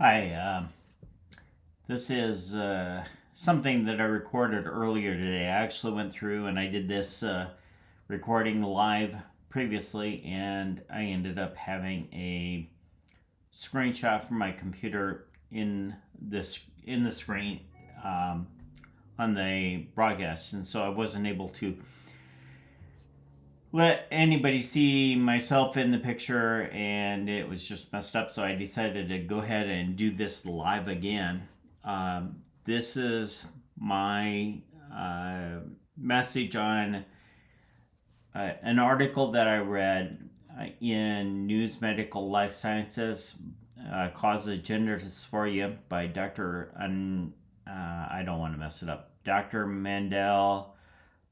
Hi, this is something that I recorded earlier today. I actually went through and I did this recording live previously, and I ended up having a screenshot from my computer in the screen on the broadcast, and so I wasn't able to let anybody see myself in the picture, and it was just messed up. So I decided to go ahead and do this live again. This is my message on an article that I read in News Medical Life Sciences, Causes of Gender Dysphoria by Dr. I don't want to mess it up, Dr. Mandel,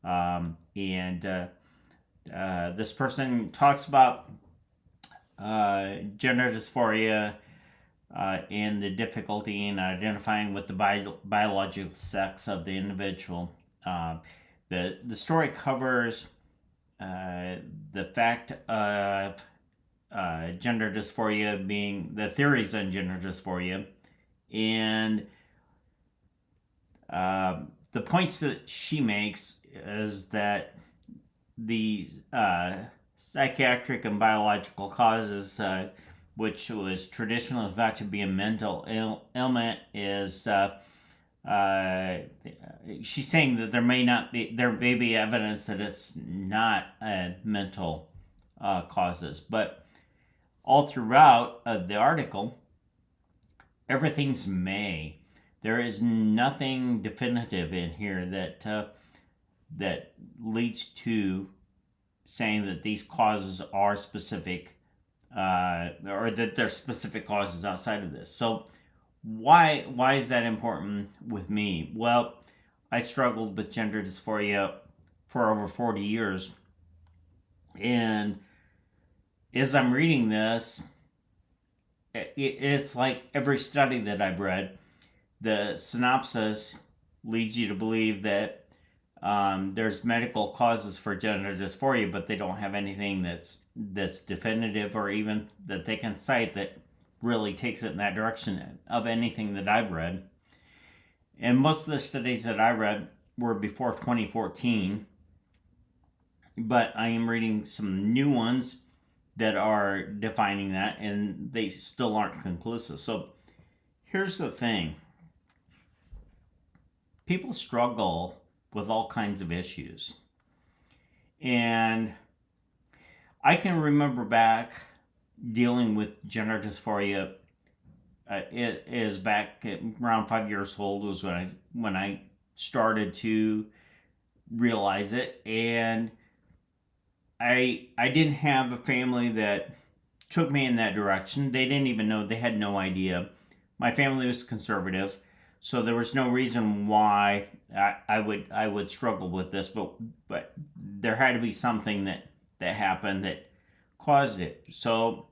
and this person talks about gender dysphoria and the difficulty in identifying with the biological sex of the individual. The story covers the fact of gender dysphoria, being the theories on gender dysphoria, and the points that she makes is that these psychiatric and biological causes, which was traditionally thought to be a mental ailment, is she's saying that there may be evidence that it's not mental causes, but all throughout the article, everything's may. There is nothing definitive in here that leads to saying that these causes are specific, or that there's specific causes outside of this. So why is that important with me? Well, I struggled with gender dysphoria for over 40 years, and as I'm reading this, it's like every study that I've read, the synopsis leads you to believe that there's medical causes for gender dysphoria, but they don't have anything that's definitive, or even that they can cite that really takes it in that direction of anything that I've read. And most of the studies that I read were before 2014, but I am reading some new ones that are defining that, and they still aren't conclusive. So here's the thing. People struggle with all kinds of issues. And I can remember back dealing with gender dysphoria. It is back at around 5 years old was when I started to realize it, and I didn't have a family that took me in that direction. They didn't even know. They had no idea. My family was conservative, so there was no reason why I would struggle with this, but there had to be something that happened that caused it. So,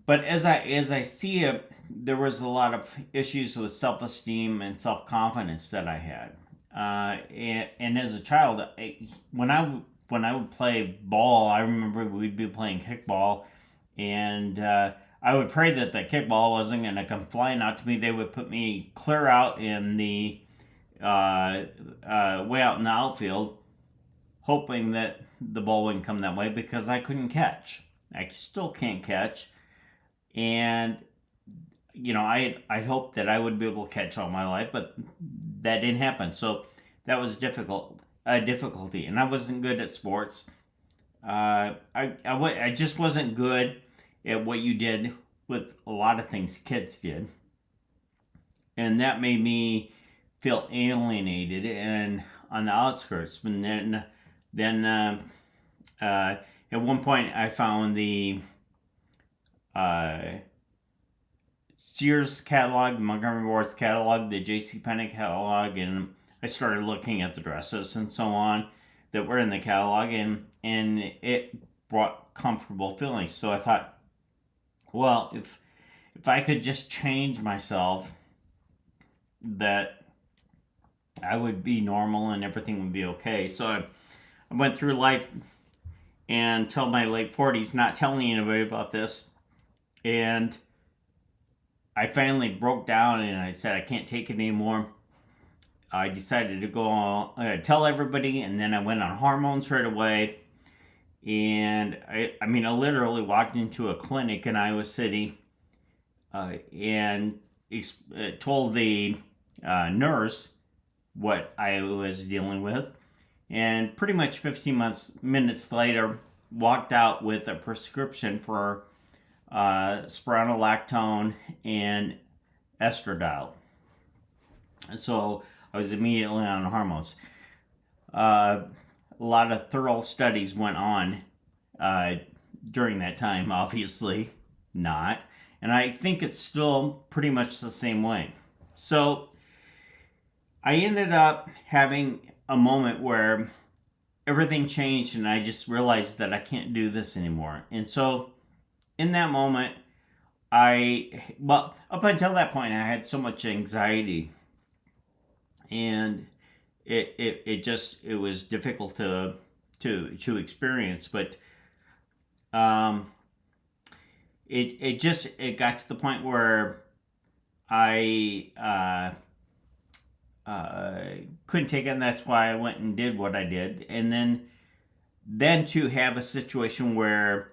but as I see it, there was a lot of issues with self-esteem and self-confidence that I had, and as a child, when I would play ball, I remember we'd be playing kickball, and I would pray that the kickball wasn't going to come flying out to me. They would put me clear out in the way out in the outfield, hoping that the ball wouldn't come that way, because I couldn't catch. I still can't catch, and I hoped that I would be able to catch all my life, but that didn't happen. So that was difficulty, and I wasn't good at sports. I just wasn't good at what you did with a lot of things kids did, and that made me feel alienated and on the outskirts. And then at one point I found the Sears catalog, the Montgomery Ward's catalog, the JCPenney catalog, and I started looking at the dresses and so on that were in the catalog, and it brought comfortable feelings. So I thought, well, if I could just change myself, that I would be normal and everything would be okay. So I went through life until my late 40s not telling anybody about this, And I finally broke down and I said, I can't take it anymore. I decided to go on, tell everybody, and then I went on hormones right away. And I mean, I literally walked into a clinic in Iowa City and told the nurse what I was dealing with. And pretty much 15 minutes later, walked out with a prescription for spironolactone and estradiol. So I was immediately on hormones. A lot of thorough studies went on during that time, obviously not. And I think it's still pretty much the same way. So I ended up having a moment where everything changed and I just realized that I can't do this anymore. And so in that moment, up until that point, I had so much anxiety, and it was difficult to experience. But it got to the point where I couldn't take it, and that's why I went and did what I did. And then to have a situation where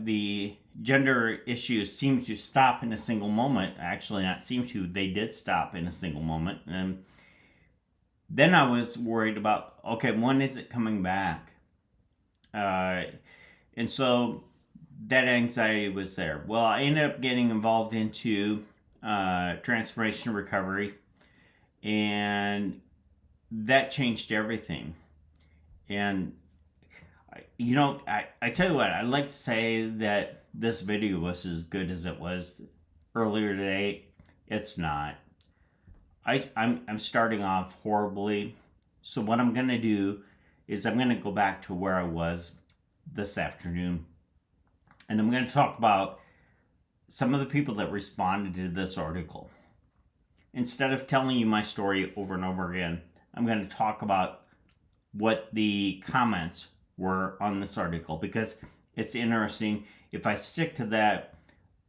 the gender issues seemed to stop in a single moment. Actually, not seem to, they did stop in a single moment. And then I was worried about, okay, when is it coming back? And so that anxiety was there. Well, I ended up getting involved into transformation recovery, and that changed everything. And I tell you what, I'd like to say that this video was as good as it was earlier today. It's not. I'm starting off horribly. So what I'm going to do is I'm going to go back to where I was this afternoon. And I'm going to talk about some of the people that responded to this article. Instead of telling you my story over and over again, I'm going to talk about what the comments were on this article, because it's interesting. If I stick to that,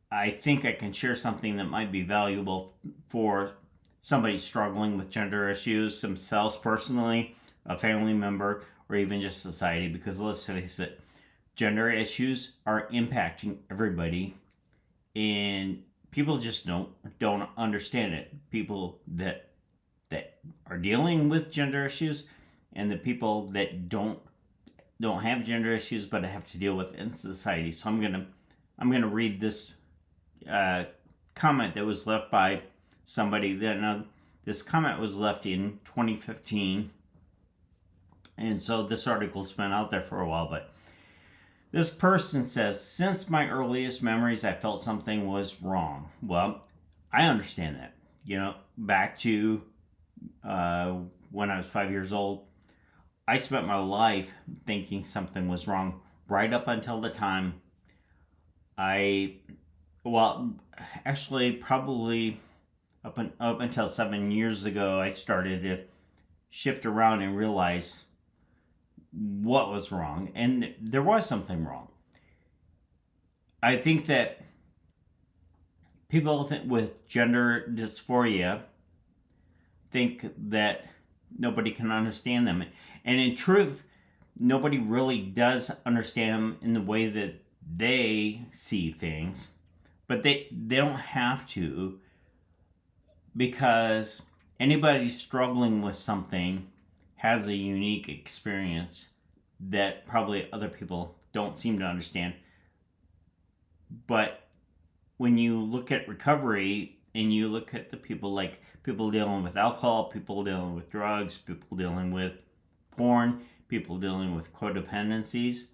I think I can share something that might be valuable for somebody struggling with gender issues, themselves personally, a family member, or even just society. Because let's face it, gender issues are impacting everybody, and people just don't understand it. People that are dealing with gender issues, and the people that don't have gender issues but have to deal with it in society. So I'm gonna read this comment that was left by somebody. This comment was left in 2015, and so this article's been out there for a while. But this person says, since my earliest memories, I felt something was wrong. Well, I understand that. Back to when I was 5 years old, I spent my life thinking something was wrong, right up until the time actually probably up until 7 years ago, I started to shift around and realize what was wrong. And there was something wrong. I think that people with gender dysphoria think that nobody can understand them. And in truth, nobody really does understand them in the way that they see things. But they don't have to, because anybody struggling with something has a unique experience that probably other people don't seem to understand. But when you look at recovery and you look at the people, like people dealing with alcohol, people dealing with drugs, people dealing with porn, people dealing with codependencies,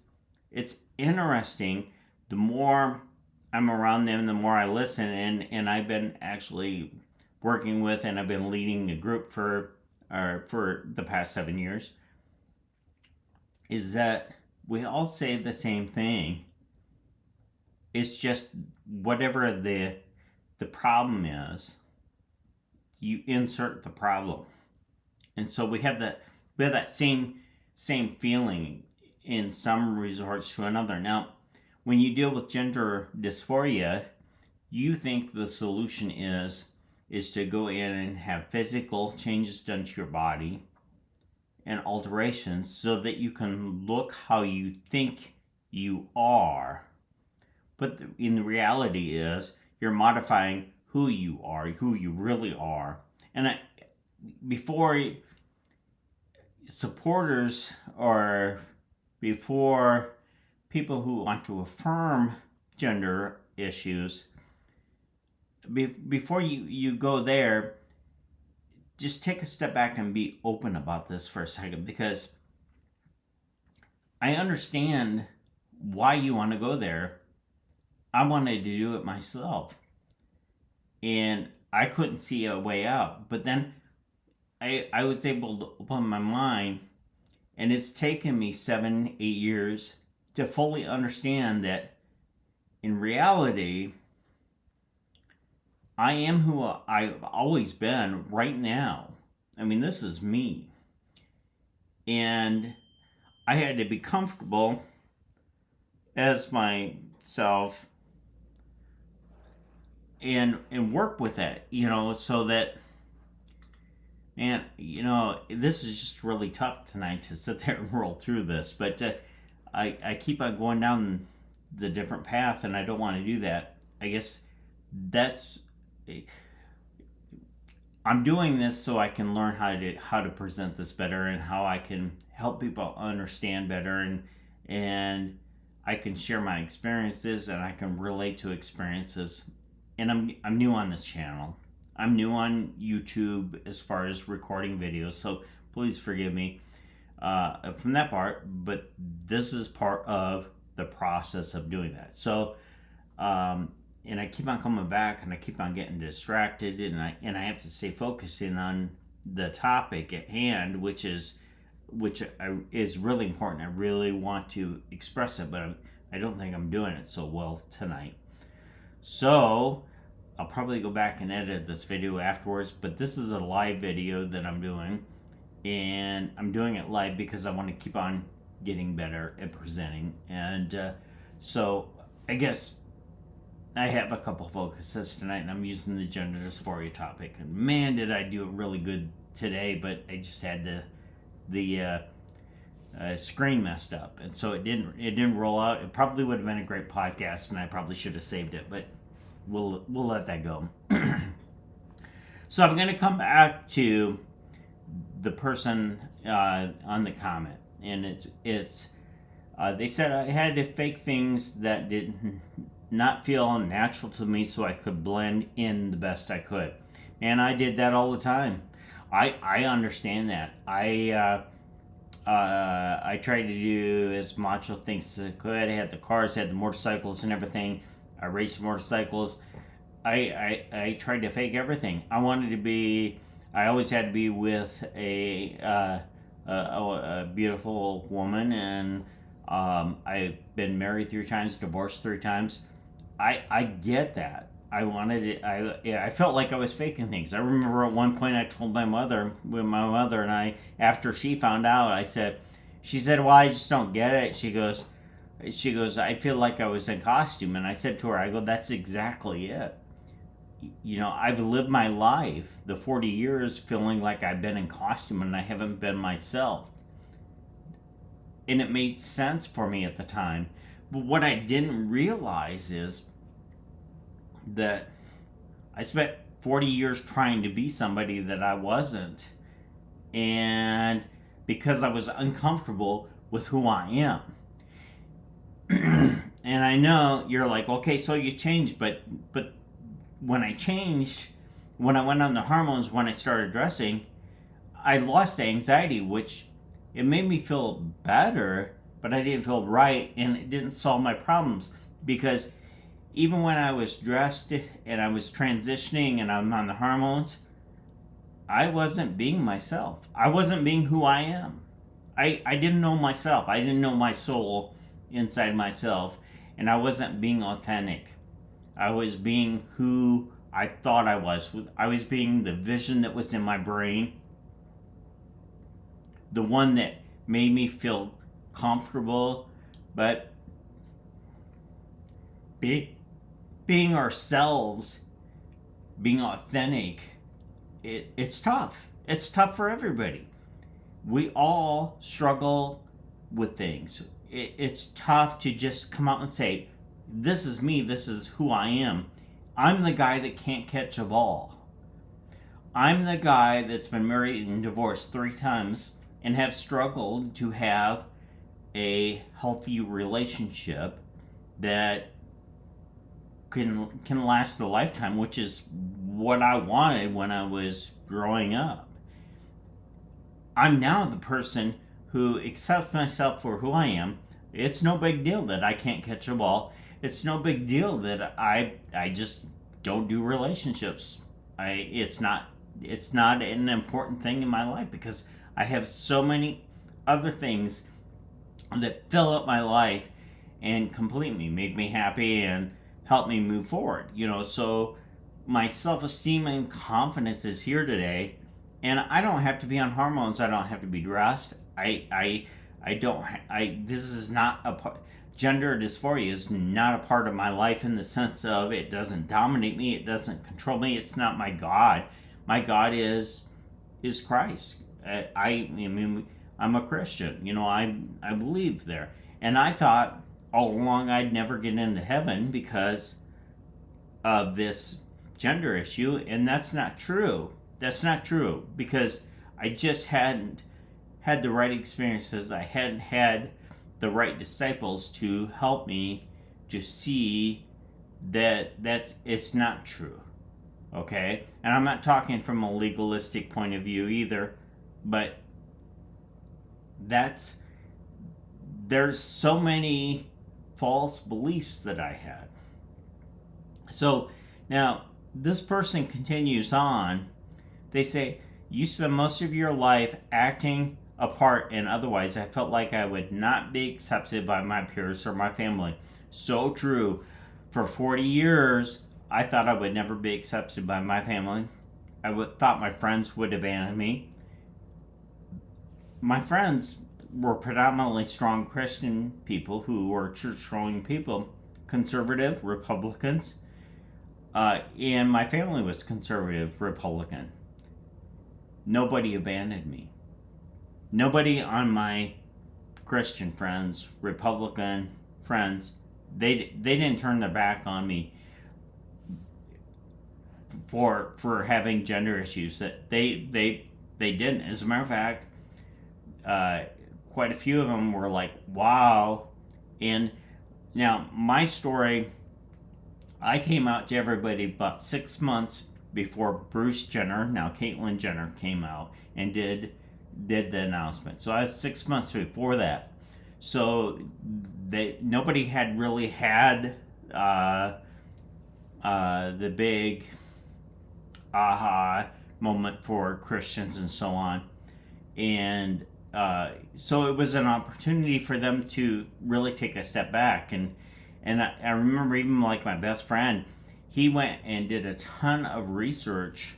it's interesting. The more I'm around them, the more I listen, and I've been actually working with, and I've been leading a group for the past 7 years, is that we all say the same thing. It's just whatever the problem is, you insert the problem. And so we have that same feeling in some resorts to another. Now, when you deal with gender dysphoria, you think the solution is to go in and have physical changes done to your body and alterations so that you can look how you think you are. But in the reality is you're modifying who you are, who you really are. And before supporters or before people who want to affirm gender issues, before you go there, just take a step back and be open about this for a second, because I understand why you want to go there. I wanted to do it myself, and I couldn't see a way out. But then I was able to open my mind, and it's taken me 7-8 years to fully understand that in reality, I am who I've always been right now. I mean, this is me. And I had to be comfortable as myself and work with that, so that, man, this is just really tough tonight to sit there and roll through this. But I keep on going down the different path, and I don't want to do that. I guess I'm doing this so I can learn how to present this better, and how I can help people understand better, and I can share my experiences, and I can relate to experiences. And I'm new on this channel. I'm new on YouTube as far as recording videos, so please forgive me from that part. But this is part of the process of doing that. So. And I keep on coming back, and I keep on getting distracted, and I have to stay focusing on the topic at hand, which is really important. I really want to express it, but I don't think I'm doing it so well tonight. So I'll probably go back and edit this video afterwards, but this is a live video that I'm doing, and I'm doing it live because I want to keep on getting better at presenting. And so I guess I have a couple focuses tonight, and I'm using the gender dysphoria topic. And man, did I do it really good today, but I just had the screen messed up, and so it didn't roll out. It probably would have been a great podcast, and I probably should have saved it, but we'll let that go. So I'm going to come back to the person on the comment, and it's they said I had to fake things that did not feel natural to me so I could blend in the best I could. And I did that all the time. I understand that. I tried to do as macho things as I could. I had the cars, had the motorcycles and everything. I raced motorcycles. I tried to fake everything. I always had to be with a beautiful woman, and I've been married 3 times, divorced 3 times. I get that. I wanted it. I felt like I was faking things. I remember at one point I told my mother, and I, after she found out, she said, well, I just don't get it. She goes, I feel like I was in costume. And I said to her, that's exactly it. I've lived my life, the 40 years, feeling like I've been in costume, and I haven't been myself. And it made sense for me at the time. But what I didn't realize is that I spent 40 years trying to be somebody that I wasn't. And because I was uncomfortable with who I am. And I know you're like, okay, so you changed, but when I changed, when I went on the hormones, when I started dressing, I lost the anxiety, which it made me feel better, but I didn't feel right, and it didn't solve my problems. Because even when I was dressed and I was transitioning and I'm on the hormones, I wasn't being myself. I wasn't being who I am. I didn't know myself. I didn't know my soul inside myself, and I wasn't being authentic. I was being who I thought I was. I was being the vision that was in my brain, the one that made me feel comfortable. But being ourselves, being authentic, it's tough. It's tough for everybody. We all struggle with things. It's tough to just come out and say, this is me, this is who I am. I'm the guy that can't catch a ball. I'm the guy that's been married and divorced 3 times and have struggled to have a healthy relationship that can last a lifetime, which is what I wanted when I was growing up. I'm now the person who accepts myself for who I am. It's no big deal that I can't catch a ball. It's no big deal that I just don't do relationships. It's not an important thing in my life because I have so many other things that fill up my life and complete me, make me happy, and help me move forward. So my self-esteem and confidence is here today, and I don't have to be on hormones. I don't have to be dressed. This is not a part. Gender dysphoria is not a part of my life in the sense of it doesn't dominate me. It doesn't control me. It's not my God. My God is Christ. I'm a Christian. I believe there. And I thought all along I'd never get into heaven because of this gender issue, and that's not true. That's not true because I just hadn't had the right experiences. I hadn't had the right disciples to help me to see that it's not true. Okay? And I'm not talking from a legalistic point of view either, but there's so many false beliefs that I had. So now this person continues on. They say, you spend most of your life acting a part, and otherwise I felt like I would not be accepted by my peers or my family. So true. For 40 years, I thought I would never be accepted by my family. Thought my friends would abandon me. My friends were predominantly strong Christian people who were church-going people, conservative Republicans, and my family was conservative Republican. Nobody abandoned me. Nobody on my Christian friends, Republican friends, they didn't turn their back on me for having gender issues. That they didn't. As a matter of fact, quite a few of them were like, wow. And now my story, I came out to everybody about 6 months before Bruce Jenner, now Caitlyn Jenner, came out and did the announcement. So I was 6 months before that. So nobody had really had the big aha moment for Christians and so on. And so it was an opportunity for them to really take a step back. And I remember even like my best friend, he went and did a ton of research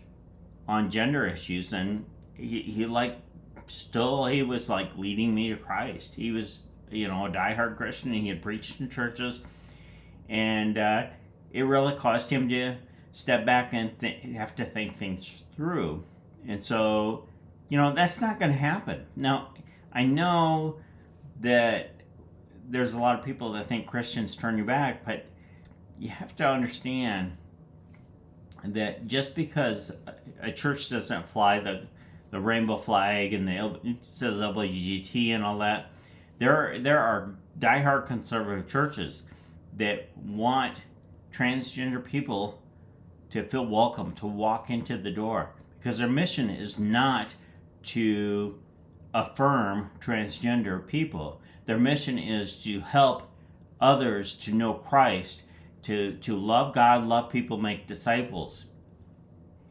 on gender issues, and he was like leading me to Christ. He was, a diehard Christian, and he had preached in churches, and it really caused him to step back and have to think things through. And so, that's not going to happen. Now, I know that there's a lot of people that think Christians turn you back, but you have to understand that just because a church doesn't fly the rainbow flag and it says LGBT and all that, there are diehard conservative churches that want transgender people to feel welcome, to walk into the door, because their mission is not to affirm transgender people. Their mission is to help others to know Christ, to love God, love people, make disciples.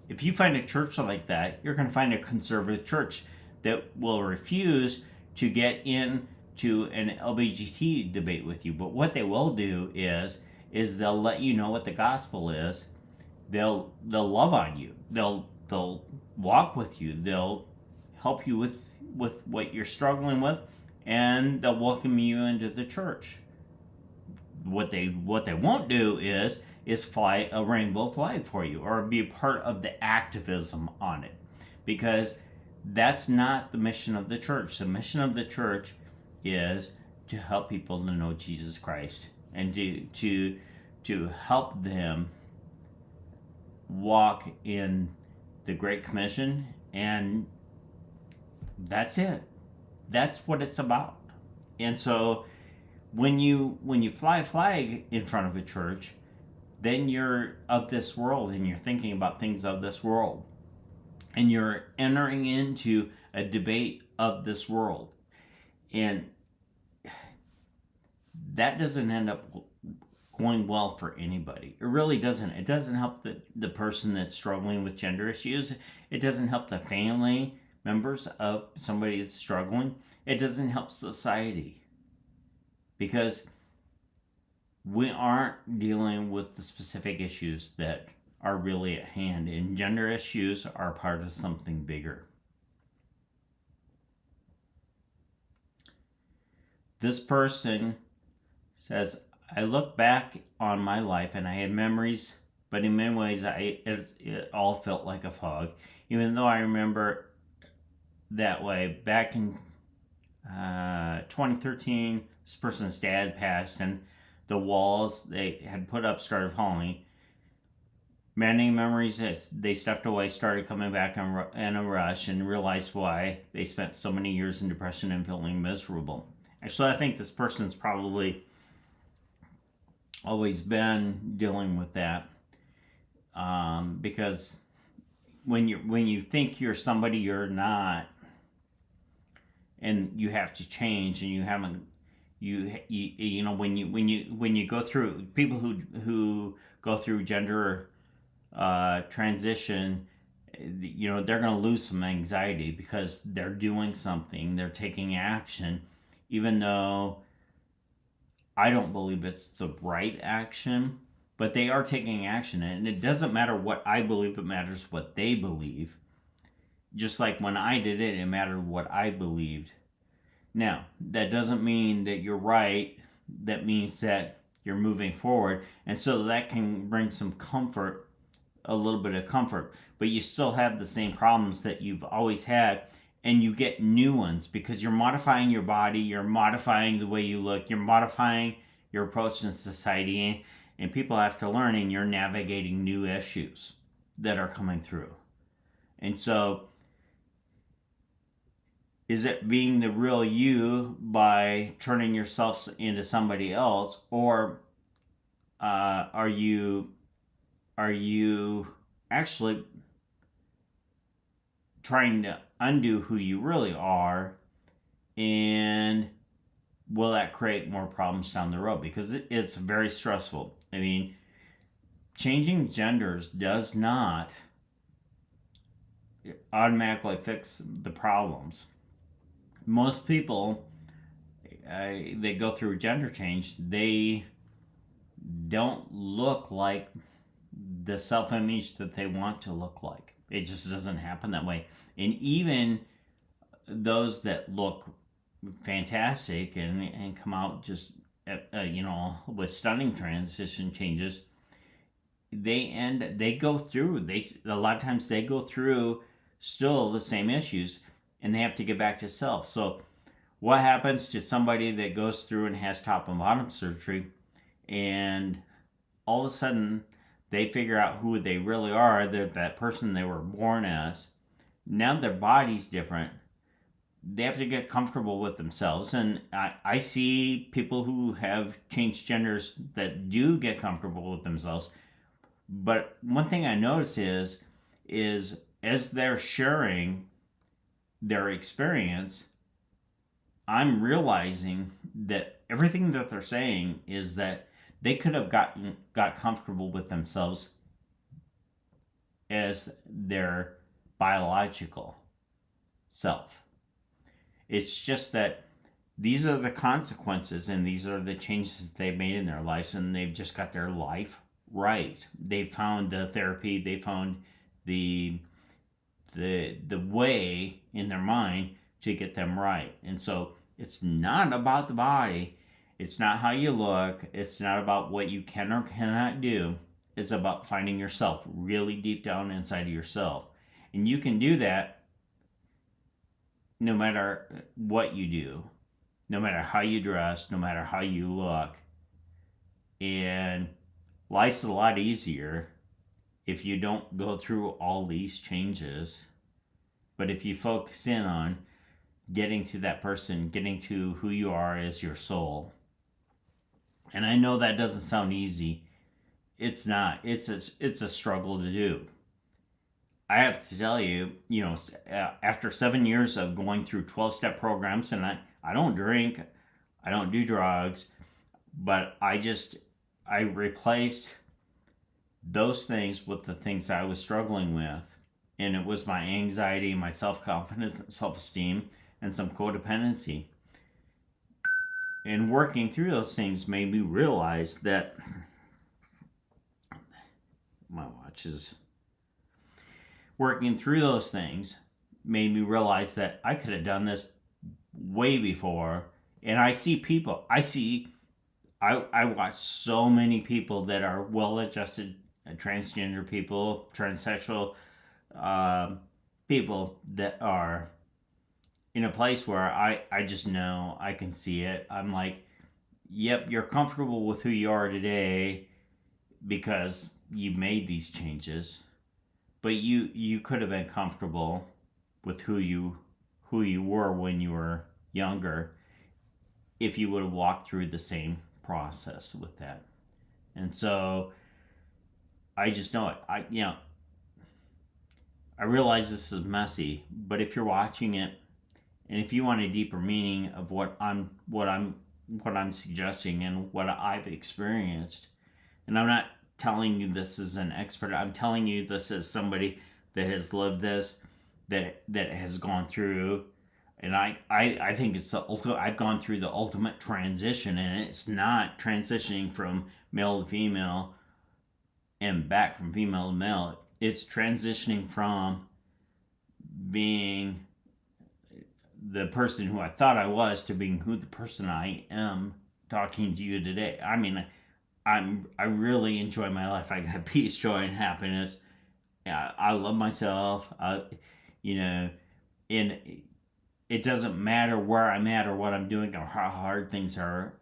If you find a church like that, you're going to find a conservative church that will refuse to get into an LGBT debate with you. But what they will do is they'll let you know what the gospel is. They'll love on you. They'll walk with you. They'll help you with what you're struggling with, and they'll welcome you into the church. what they won't do is fly a rainbow flag for you or be a part of the activism on it, because that's not the mission of the church. The mission of the church is to help people to know Jesus Christ and to help them walk in the Great Commission, and that's it. That's what it's about. And so when you fly a flag in front of a church, then you're of this world and you're thinking about things of this world. And you're entering into a debate of this world. And that doesn't end up going well for anybody. It really doesn't. It doesn't help the person that's struggling with gender issues. It doesn't help the family members of somebody that's struggling. It doesn't help society, because we aren't dealing with the specific issues that are really at hand, and gender issues are part of something bigger. This person says, I look back on my life and I had memories, but in many ways it all felt like a fog. Even though I remember that way, back in 2013, this person's dad passed and the walls they had put up started falling. Many memories as they stepped away started coming back in a rush, and realized why they spent so many years in depression and feeling miserable. Actually, I think this person's probably always been dealing with that, because when you think you're somebody you're not, and you have to change, and you haven't, you know, when you go through, people who go through gender transition, you know, they're going to lose some anxiety because they're doing something, they're taking action, even though I don't believe it's the right action, but they are taking action. And it doesn't matter what I believe, it matters what they believe. Just like when I did it, it mattered what I believed. Now, that doesn't mean that you're right. That means that you're moving forward. And so that can bring some comfort, a little bit of comfort. But you still have the same problems that you've always had. And you get new ones because you're modifying your body, you're modifying the way you look, you're modifying your approach in society, and people have to learn, and you're navigating new issues that are coming through. And so, is it being the real you by turning yourself into somebody else, or are you actually trying to undo who you really are, and will that create more problems down the road? Because it's very stressful. I mean, changing genders does not automatically fix the problems. Most people, they go through gender change, they don't look like the self-image that they want to look like. It just doesn't happen that way. And even those that look fantastic and come out just, you know, with stunning transition changes, they go through, a lot of times they go through still the same issues, and they have to get back to self. So what happens to somebody that goes through and has top and bottom surgery, and all of a sudden they figure out who they really are? They're that person they were born as. Now their body's different. They have to get comfortable with themselves. And I see people who have changed genders that do get comfortable with themselves. But one thing I notice is as they're sharing their experience, I'm realizing that everything that they're saying is that they could have got comfortable with themselves as their biological self. It's just that these are the consequences, and these are the changes they've made in their lives, and they've just got their life right. They found the therapy, they found the way in their mind to get them right. And so it's not about the body, It's not how you look. It's not about what you can or cannot do. It's about finding yourself really deep down inside of yourself. And you can do that no matter what you do, no matter how you dress, no matter how you look. And life's a lot easier if you don't go through all these changes. But if you focus in on getting to that person, getting to who you are as your soul. And I know that doesn't sound easy. It's not. It's a struggle to do. I have to tell you, after 7 years of going through 12-step programs, and I don't drink, I don't do drugs, but I replaced those things with the things I was struggling with. And it was my anxiety, my self-confidence, self-esteem, and some codependency. And working through those things made me realize that my watch is working through those things made me realize that I could have done this way before. And I watch so many people that are well-adjusted, transgender people, transsexual people that are in a place where I just know, I can see it. I'm like, yep, you're comfortable with who you are today because you made these changes, but you could have been comfortable with who you were when you were younger if you would have walked through the same process with that. And so I just know it. I realize this is messy, but if you're watching it and if you want a deeper meaning of what I'm suggesting and what I've experienced, and I'm not telling you this as an expert, I'm telling you this as somebody that has lived this, that has gone through, and I think it's the ultimate. I've gone through the ultimate transition, and it's not transitioning from male to female and back from female to male. It's transitioning from being the person who I thought I was to being who the person I am talking to you today. I mean, I really enjoy my life. I got peace, joy, and happiness. I love myself. And it doesn't matter where I'm at or what I'm doing or how hard things are.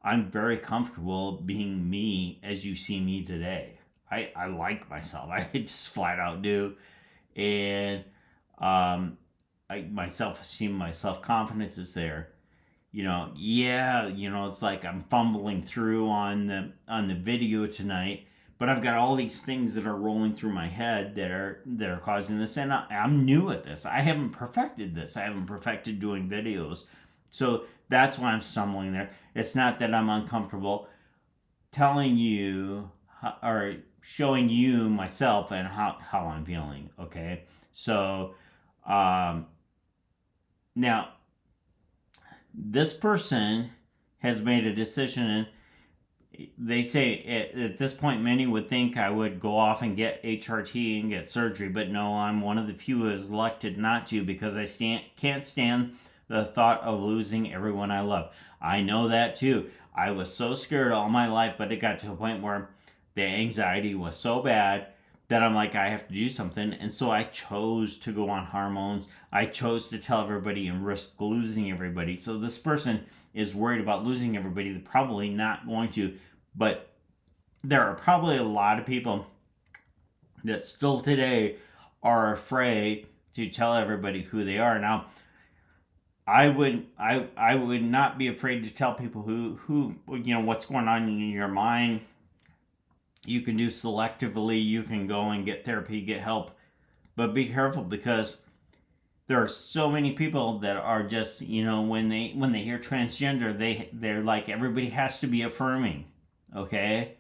I'm very comfortable being me as you see me today. I like myself. I just flat out do. And my self-esteem, my self-confidence is there. It's like I'm fumbling through on the video tonight, but I've got all these things that are rolling through my head that are causing this, and I'm new at this. I haven't perfected this. I haven't perfected doing videos, so that's why I'm stumbling there. It's not that I'm uncomfortable telling you or showing you myself and how I'm feeling. Okay, so now this person has made a decision, and they say at this point many would think I would go off and get HRT and get surgery, but no, I'm one of the few who has elected not to because I can't stand the thought of losing everyone I love. I know that too. I was so scared all my life, but it got to a point where the anxiety was so bad that I'm like, I have to do something. And so I chose to go on hormones. I chose to tell everybody and risk losing everybody. So this person is worried about losing everybody. They're probably not going to. But there are probably a lot of people that still today are afraid to tell everybody who they are. Now, I would not be afraid to tell people who what's going on in your mind. You can do selectively. You can go and get therapy, get help, but be careful because there are so many people that are just when they hear transgender, they're like everybody has to be affirming, okay?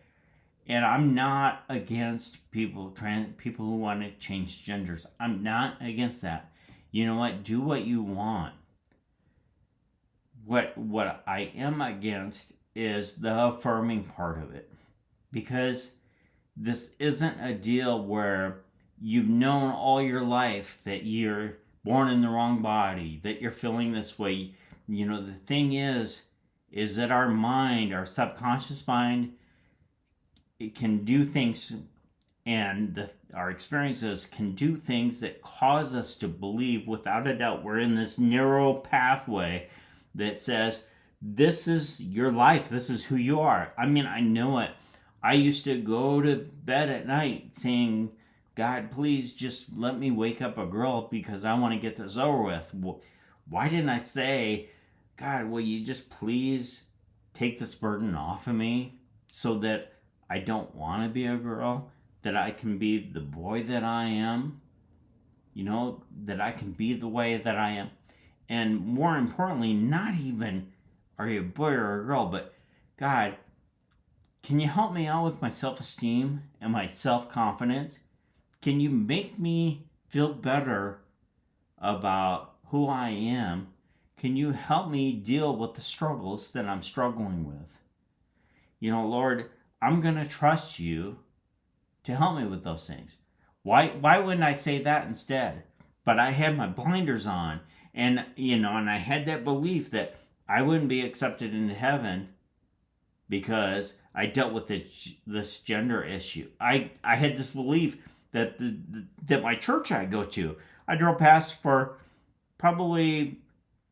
And I'm not against people who want to change genders. I'm not against that. You know what? Do what you want. What I am against is the affirming part of it. Because this isn't a deal where you've known all your life that you're born in the wrong body, that you're feeling this way. The thing is is that our mind, our subconscious mind, it can do things, and our experiences can do things that cause us to believe without a doubt we're in this narrow pathway that says, this is your life, this is who you are. I mean, I know it. I used to go to bed at night saying, God, please just let me wake up a girl because I want to get this over with. Why didn't I say, God, will you just please take this burden off of me so that I don't want to be a girl, that I can be the boy that I am, that I can be the way that I am. And more importantly, not even are you a boy or a girl, but God, can you help me out with my self-esteem and my self-confidence? Can you make me feel better about who I am? Can you help me deal with the struggles that I'm struggling with? Lord, I'm going to trust you to help me with those things. Why wouldn't I say that instead? But I had my blinders on, and and I had that belief that I wouldn't be accepted into heaven because I dealt with this gender issue. I had this belief that that my church I go to, I drove past for probably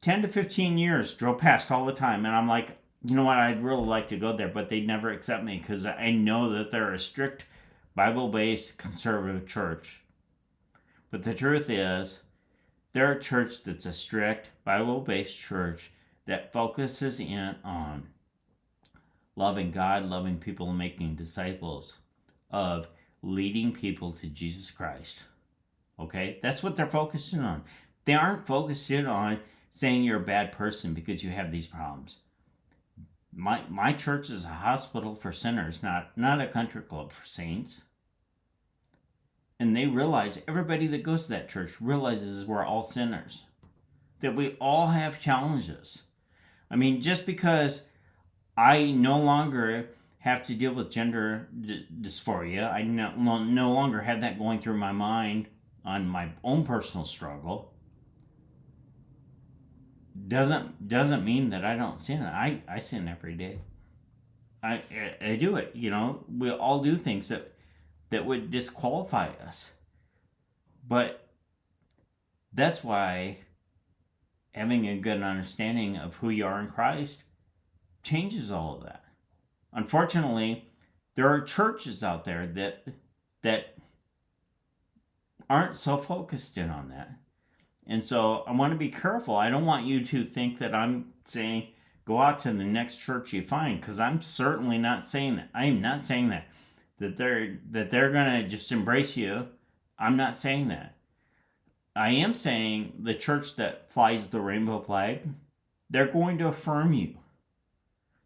10 to 15 years, drove past all the time, and I'm like, you know what, I'd really like to go there, but they'd never accept me because I know that they're a strict Bible-based conservative church. But the truth is, they're a church that's a strict Bible-based church that focuses in on loving God, loving people, and making disciples, of leading people to Jesus Christ. Okay? That's what they're focusing on. They aren't focusing on saying you're a bad person because you have these problems. My church is a hospital for sinners, not a country club for saints. And they realize, everybody that goes to that church realizes we're all sinners. That we all have challenges. I mean, just because I no longer have to deal with gender dysphoria, I no longer have that going through my mind on my own personal struggle, doesn't mean that I don't sin. I sin every day. I do it. We all do things that would disqualify us. But that's why having a good understanding of who you are in Christ changes all of that. Unfortunately, there are churches out there that aren't so focused in on that. And so I want to be careful. I don't want you to think that I'm saying go out to the next church you find, because I'm certainly not saying that. I am not saying that they're going to just embrace you. I'm not saying that. I am saying the church that flies the rainbow flag, they're going to affirm you.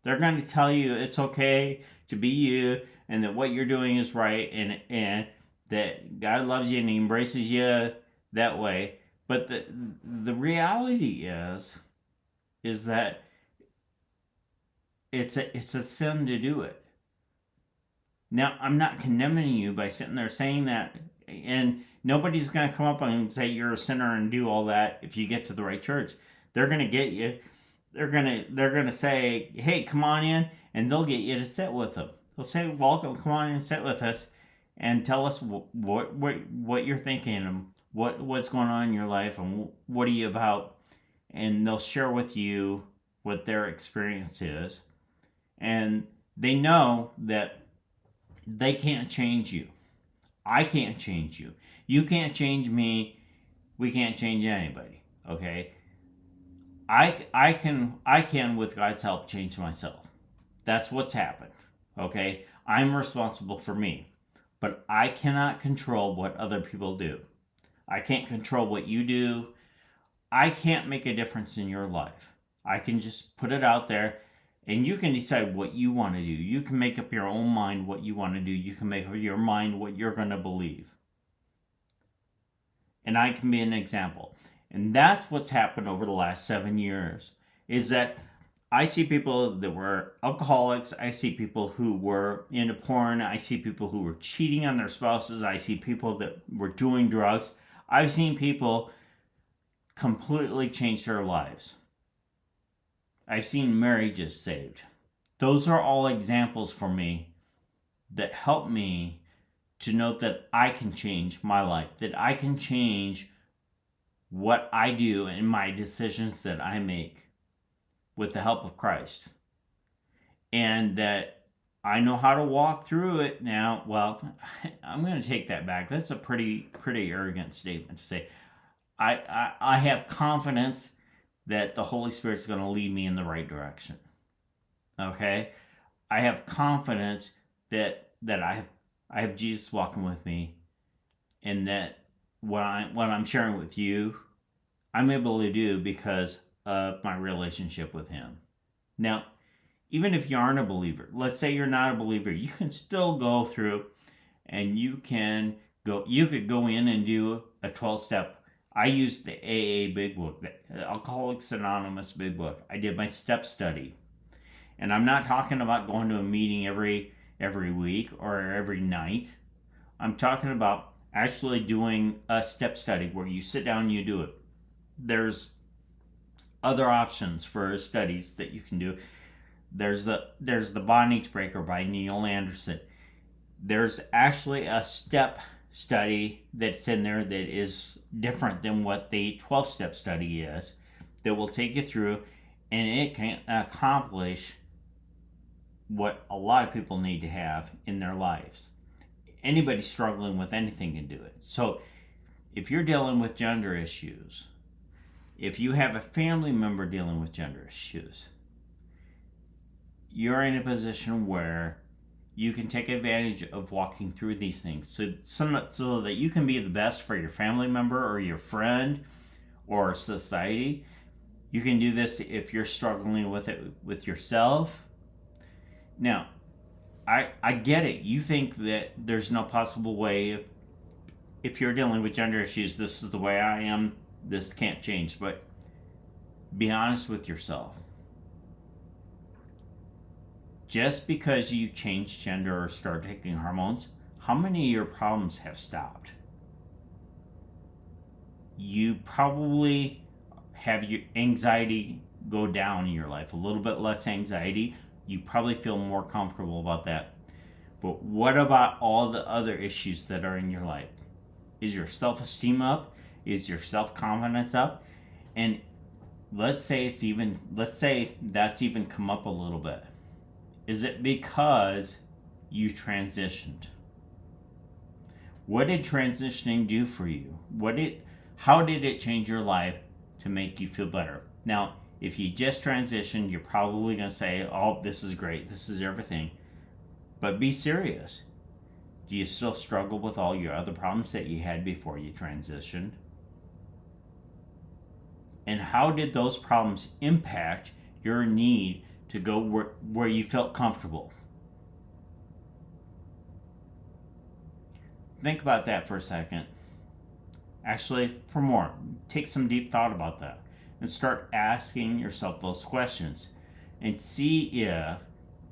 They're going to tell you it's okay to be you, and that what you're doing is right, and that God loves you and He embraces you that way. But the reality is that it's a sin to do it. Now, I'm not condemning you by sitting there saying that, and nobody's going to come up and say you're a sinner and do all that if you get to the right church. They're going to get you. They're going to say, hey, come on in, and they'll get you to sit with them. They'll say, welcome, come on in and sit with us, and tell us what you're thinking, and what's going on in your life, and what are you about. And they'll share with you what their experience is. And they know that they can't change you. I can't change you. You can't change me. We can't change anybody. Okay? I can with God's help change myself. That's what's happened. Okay? I'm responsible for me. But I cannot control what other people do. I can't control what you do. I can't make a difference in your life. I can just put it out there, and you can decide what you want to do. You can make up your own mind what you want to do. You can make up your mind what you're going to believe. And I can be an example. And that's what's happened over the last 7 years, is that I see people that were alcoholics. I see people who were into porn. I see people who were cheating on their spouses. I see people that were doing drugs. I've seen people completely change their lives. I've seen marriages saved. Those are all examples for me that help me to know that I can change my life, that I can change what I do and my decisions that I make with the help of Christ. And that I know how to walk through it now. Well, I'm going to take that back. That's a pretty arrogant statement to say. I have confidence that the Holy Spirit's going to lead me in the right direction. Okay? I have confidence that I have Jesus walking with me, and that what I'm sharing with you, I'm able to do because of my relationship with Him. Now, even if you aren't a believer, let's say you're not a believer, you can still go through, and you could go in and do a 12-step. I used the AA Big Book, the Alcoholics Anonymous Big Book. I did my step study. And I'm not talking about going to a meeting every week or every night. I'm talking about actually doing a step study where you sit down and you do it. There's other options for studies that you can do. There's the Bondage Breaker by Neil Anderson. There's actually a step study that's in there that is different than what the 12-step study is, that will take you through, and it can accomplish what a lot of people need to have in their lives. Anybody struggling with anything can do it. So if you're dealing with gender issues, if you have a family member dealing with gender issues, you're in a position where you can take advantage of walking through these things so that you can be the best for your family member or your friend or society. You can do this if you're struggling with it with yourself. Now, I get it. You think that there's no possible way, if you're dealing with gender issues, this is the way I am, this can't change. But be honest with yourself. Just because you change gender or start taking hormones, how many of your problems have stopped? You probably have your anxiety go down in your life, a little bit less anxiety. You probably feel more comfortable about that. But what about all the other issues that are in your life? Is your self-esteem up? Is your self-confidence up? And let's say that's even come up a little bit. Is it because you transitioned? What did transitioning do for you? How did it change your life to make you feel better? Now, if you just transitioned, you're probably going to say, oh, this is great, this is everything. But be serious. Do you still struggle with all your other problems that you had before you transitioned? And how did those problems impact your need to go where you felt comfortable? Think about that for a second. Actually, for more, take some deep thought about that and start asking yourself those questions and see if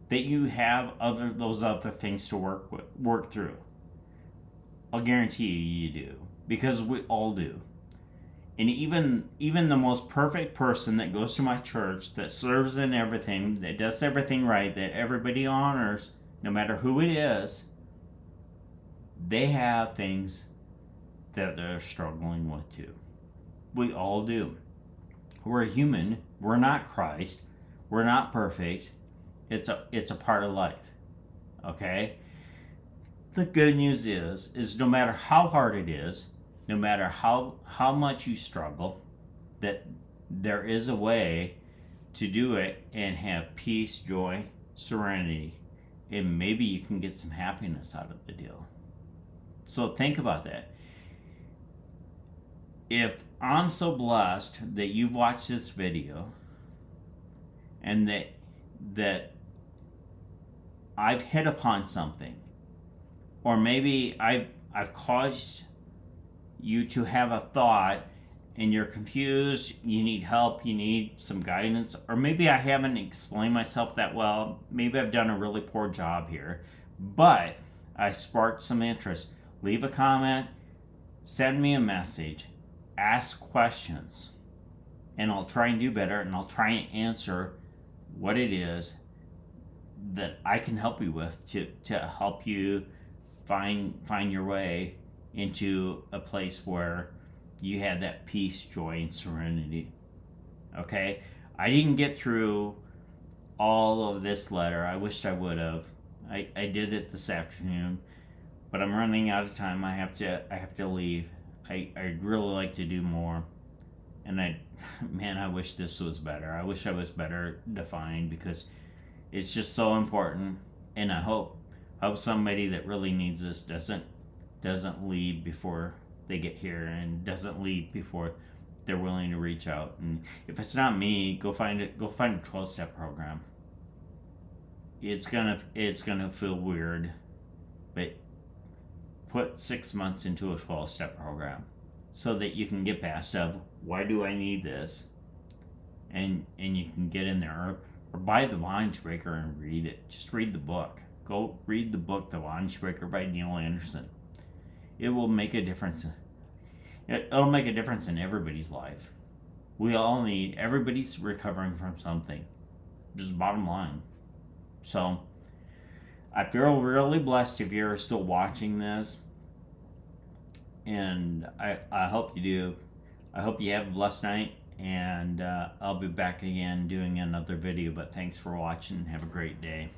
that you have those other things to work through. I'll guarantee you do, because we all do. And even the most perfect person that goes to my church, that serves in everything, that does everything right, that everybody honors, no matter who it is, they have things that they're struggling with too. We all do. We're human. We're not Christ. We're not perfect. It's a part of life. Okay? The good news is no matter how hard it is, no matter how much you struggle, that there is a way to do it and have peace, joy, serenity, and maybe you can get some happiness out of the deal. So think about that. If I'm so blessed that you've watched this video and that I've hit upon something, or maybe I've caused you to have a thought and you're confused, you need help, you need some guidance, or maybe I haven't explained myself that well, maybe I've done a really poor job here, but I sparked some interest. Leave a comment, send me a message, ask questions, and I'll try and do better, and I'll try and answer what it is that I can help you with to help you find your way into a place where you have that peace, joy, and serenity. Okay? I didn't get through all of this letter. I wished I would have. I did it this afternoon, but I'm running out of time. I have to leave. I'd really like to do more, and I wish this was better. I wish I was better defined, because it's just so important. And I hope somebody that really needs this doesn't leave before they get here, and doesn't leave before they're willing to reach out. And if it's not me, go find a 12-step program. It's gonna feel weird, but put 6 months into a 12-step program so that you can get past why do I need this, and you can get in there, or buy the Bondage Breaker and read it. Just read the book. Go read the book, The Bondage Breaker by Neil Anderson. It will make a difference. It'll make a difference in everybody's life. Everybody's recovering from something. Just bottom line. So, I feel really blessed if you're still watching this. And I hope you do. I hope you have a blessed night. And I'll be back again doing another video. But thanks for watching. Have a great day.